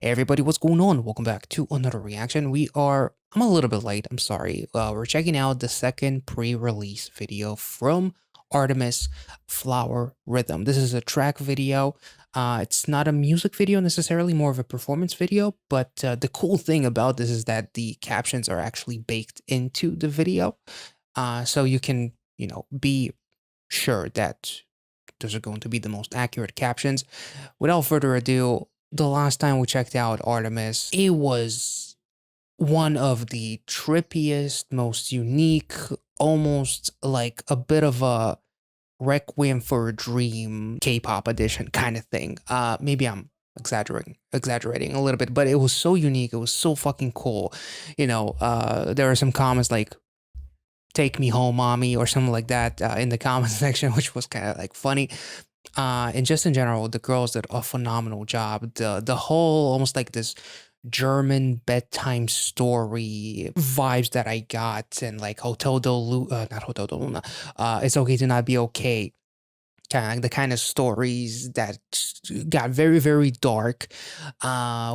Hey everybody, what's going on? Welcome back to another reaction. I'm a little bit late, I'm sorry. We're checking out the second pre-release video from ARTMS Flower Rhythm. This is a track video. It's not a music video necessarily, more of a performance video, but the cool thing about this is that the captions are actually baked into the video. So you can, be sure that those are going to be the most accurate captions. Without further ado, the last time we checked out ARTMS, it was one of the trippiest, most unique, almost like a bit of a Requiem for a Dream K-pop edition kind of thing. Maybe I'm exaggerating a little bit, but it was so unique. It was so fucking cool. There are some comments like, "Take me home, mommy," or something like that in the comment section, which was kind of like funny. And just in general, the girls did a phenomenal job. The whole almost like this German bedtime story vibes that I got, and like not Hotel de Luna, It's Okay to Not Be Okay. The kind of stories that got very, very dark,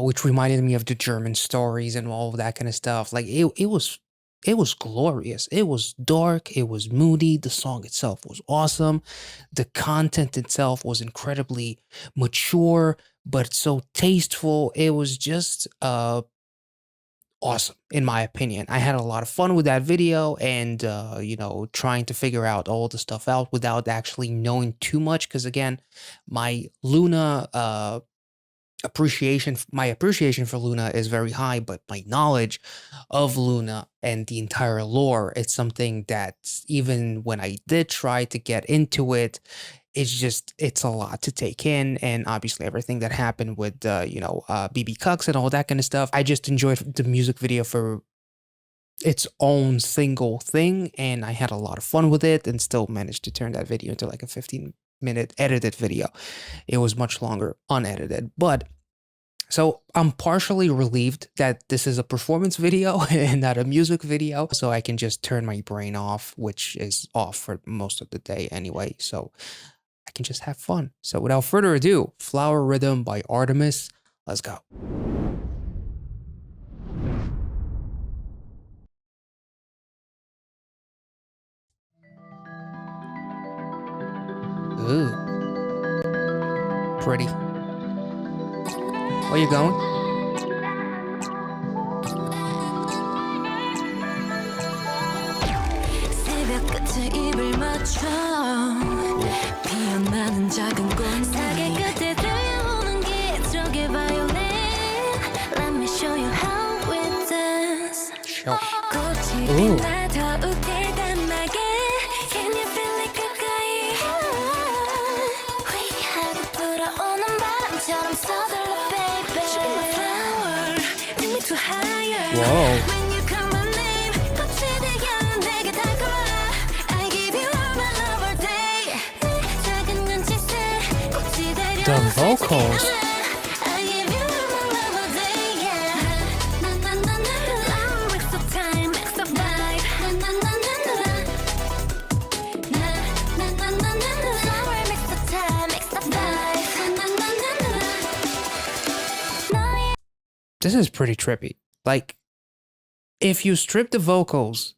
which reminded me of the German stories and all of that kind of stuff. Like it was glorious. It was dark. It was moody. The song itself was awesome. The content itself was incredibly mature, but so tasteful. It was just awesome, in my opinion. I had a lot of fun with that video and, trying to figure out all the stuff out without actually knowing too much. Because again, my Luna my appreciation for Luna is very high, but my knowledge of Luna and the entire lore, it's something that even when I did try to get into it, it's a lot to take in. And obviously everything that happened with BB Cucks and all that kind of stuff, I just enjoyed the music video for its own single thing, and I had a lot of fun with it and still managed to turn that video into like a 15-minute edited video. It was much longer unedited, but so I'm partially relieved that this is a performance video and not a music video, so I can just turn my brain off, which is off for most of the day anyway, so I can just have fun. So without further ado, Flower Rhythm by ARTMS, let's go. Ooh. Pretty. Where you going? Show. Ooh. Whoa. The vocals. This is pretty trippy. Like, if you strip the vocals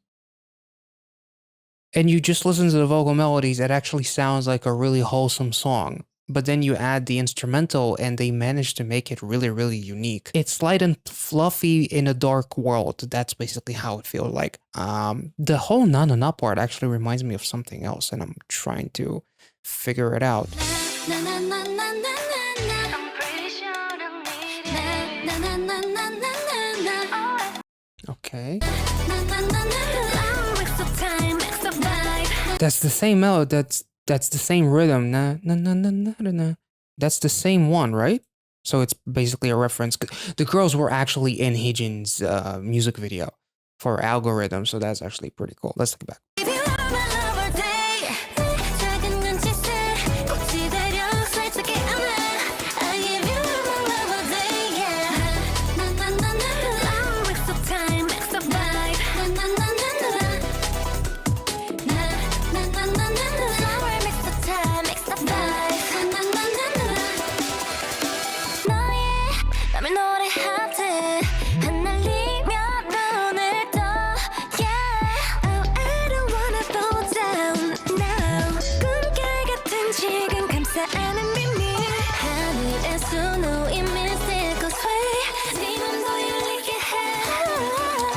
and you just listen to the vocal melodies, it actually sounds like a really wholesome song. But then you add the instrumental and they manage to make it really, really unique. It's light and fluffy in a dark world. That's basically how it feels like. The whole na na na part actually reminds me of something else, and I'm trying to figure it out. Okay. That's the same melody. That's the same rhythm. Na na na na na na. That's the same one, right? So it's basically a reference. The girls were actually in Heejin's music video for Algorithm, so that's actually pretty cool. Let's take it back.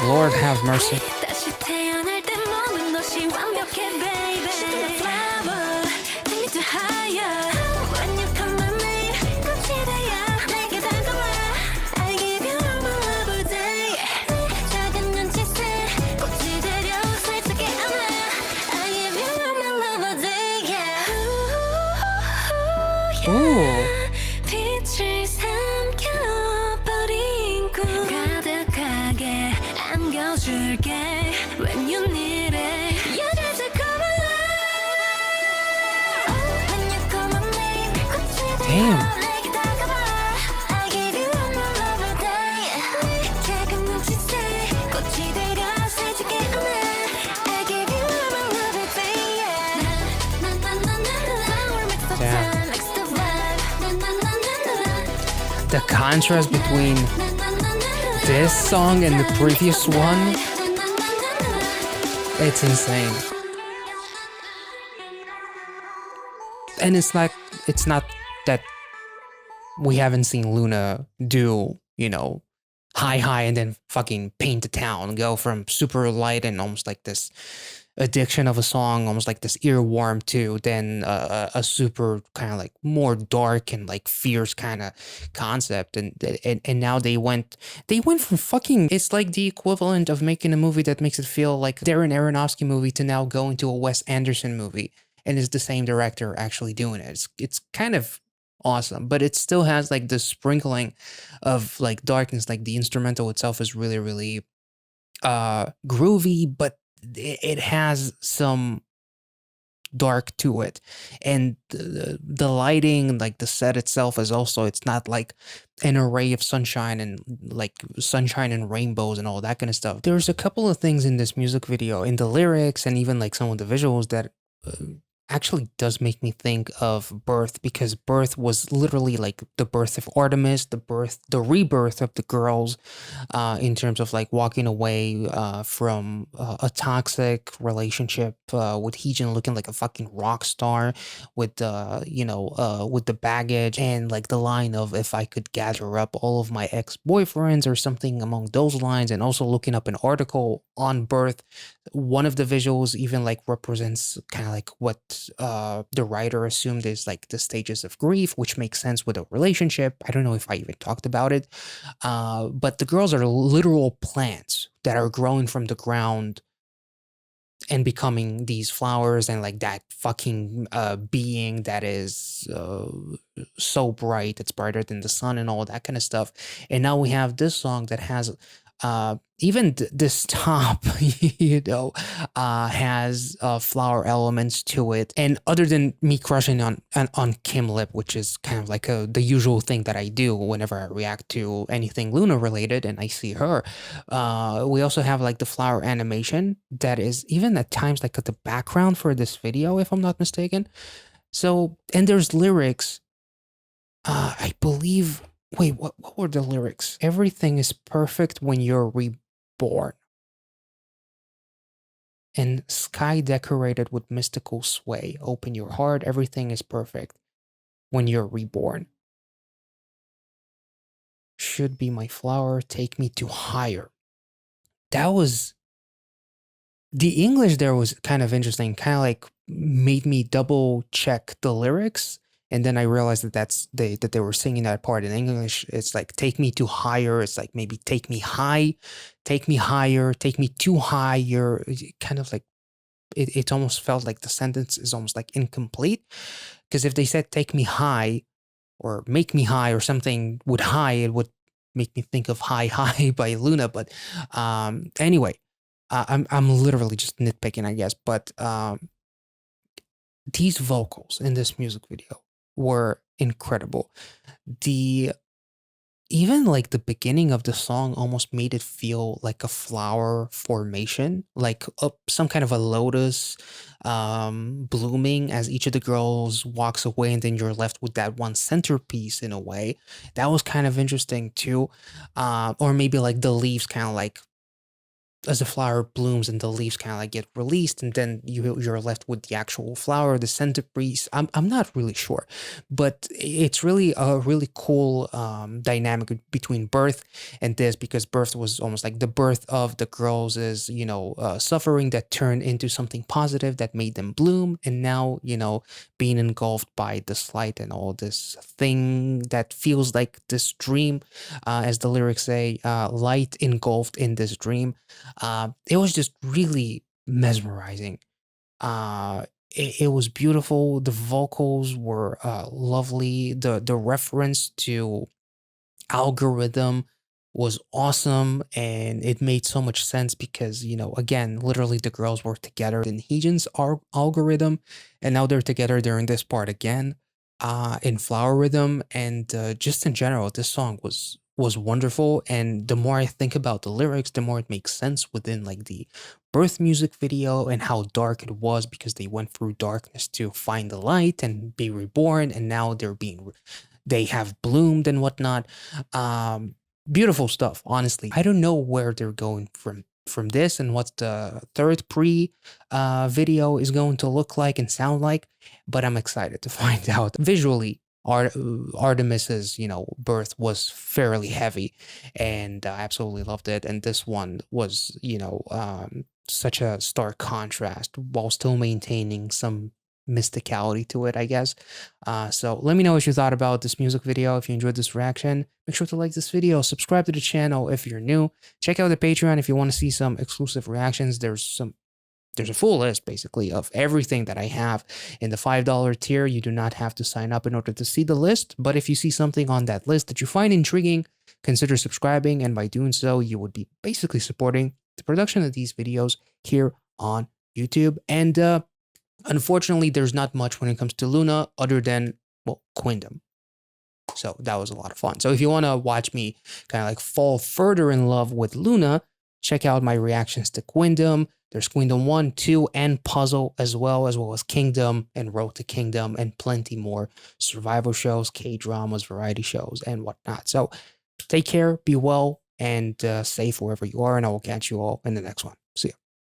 Lord have mercy. Ooh. Damn. The contrast between this song and the previous one, it's insane. And it's not that we haven't seen Luna do, you know, high and then fucking paint the town, go from super light and almost like this addiction of a song, almost like this earworm, to then a super kind of like more dark and like fierce kind of concept. And now they went from fucking, it's like the equivalent of making a movie that makes it feel like Darren Aronofsky movie to now go into a Wes Anderson movie, and it's the same director actually doing it. It's kind of awesome, but it still has like this sprinkling of like darkness. Like the instrumental itself is really groovy, but it has some dark to it, and the lighting, like the set itself, is also, it's not like an array of sunshine and rainbows and all that kind of stuff. There's a couple of things in this music video, in the lyrics and even like some of the visuals, that actually does make me think of Birth, because Birth was literally like the birth of ARTMS, the rebirth of the girls, in terms of like walking away from a toxic relationship, with Heejin looking like a fucking rock star, with with the baggage, and like the line of, if I could gather up all of my ex-boyfriends or something among those lines. And also looking up an article on Birth, one of the visuals even like represents kind of like what the writer assumed is like the stages of grief, which makes sense with a relationship. I don't know if I even talked about it, but the girls are literal plants that are growing from the ground and becoming these flowers, and like that fucking being that is so bright, it's brighter than the sun and all that kind of stuff. And now we have this song that has even this top, has flower elements to it. And other than me crushing on Kim Lip, which is kind of like the usual thing that I do whenever I react to anything Luna related and I see her, we also have like the flower animation that is even at times like the background for this video, if I'm not mistaken. So, and there's lyrics, I believe. Wait, what were the lyrics? Everything is perfect when you're reborn. And sky decorated with mystical sway. Open your heart, everything is perfect when you're reborn. Should be my flower, take me to higher. That was, the English there was kind of interesting, kind of like made me double check the lyrics. And then I realized that that they were singing that part in English. It's like, take me to higher. It's like maybe take me high, take me higher, take me too higher. Kind of like, it almost felt like the sentence is almost like incomplete. Because if they said take me high or make me high or something with high, it would make me think of High by Luna. But anyway, I'm literally just nitpicking, I guess. But these vocals in this music video were incredible. Even like the beginning of the song almost made it feel like a flower formation, like some kind of a lotus blooming as each of the girls walks away, and then you're left with that one centerpiece in a way. That was kind of interesting too. Or maybe like the leaves kind of like as the flower blooms and the leaves kind of like get released, and then you're left with the actual flower, the centerpiece. I'm not really sure, but it's really a really cool dynamic between birth and this, because birth was almost like the birth of the girls is, suffering that turned into something positive that made them bloom, and now, being engulfed by this light and all this thing that feels like this dream, as the lyrics say, light engulfed in this dream. It was just really mesmerizing. It was beautiful. The vocals were lovely. The reference to algorithm was awesome, and it made so much sense because, again, literally the girls were together in Heejin's algorithm, and now they're together during this part again, in Flower Rhythm. And just in general, this song was wonderful. And the more I think about the lyrics, the more it makes sense within like the birth music video and how dark it was, because they went through darkness to find the light and be reborn, and now they have bloomed and whatnot. Um, Beautiful stuff, honestly. I don't know where they're going from this, and what the third pre video is going to look like and sound like, but I'm excited to find out. Visually, Artemis's, birth was fairly heavy, and I absolutely loved it. And this one was, such a stark contrast while still maintaining some mysticality to it, I guess. So let me know what you thought about this music video. If you enjoyed this reaction, make sure to like this video, subscribe to the channel if you're new, check out the Patreon if you want to see some exclusive reactions. There's a full list basically of everything that I have in the $5 tier. You do not have to sign up in order to see the list, but if you see something on that list that you find intriguing, consider subscribing, and by doing so, you would be basically supporting the production of these videos here on YouTube. And unfortunately, there's not much when it comes to Luna other than, well, Queendom. So that was a lot of fun. So if you want to watch me kind of like fall further in love with Luna, check out my reactions to Queendom. There's Queendom 1, 2, and Puzzle, as well as Kingdom and Road to Kingdom, and plenty more survival shows, K-dramas, variety shows, and whatnot. So take care, be well, and safe wherever you are, and I will catch you all in the next one.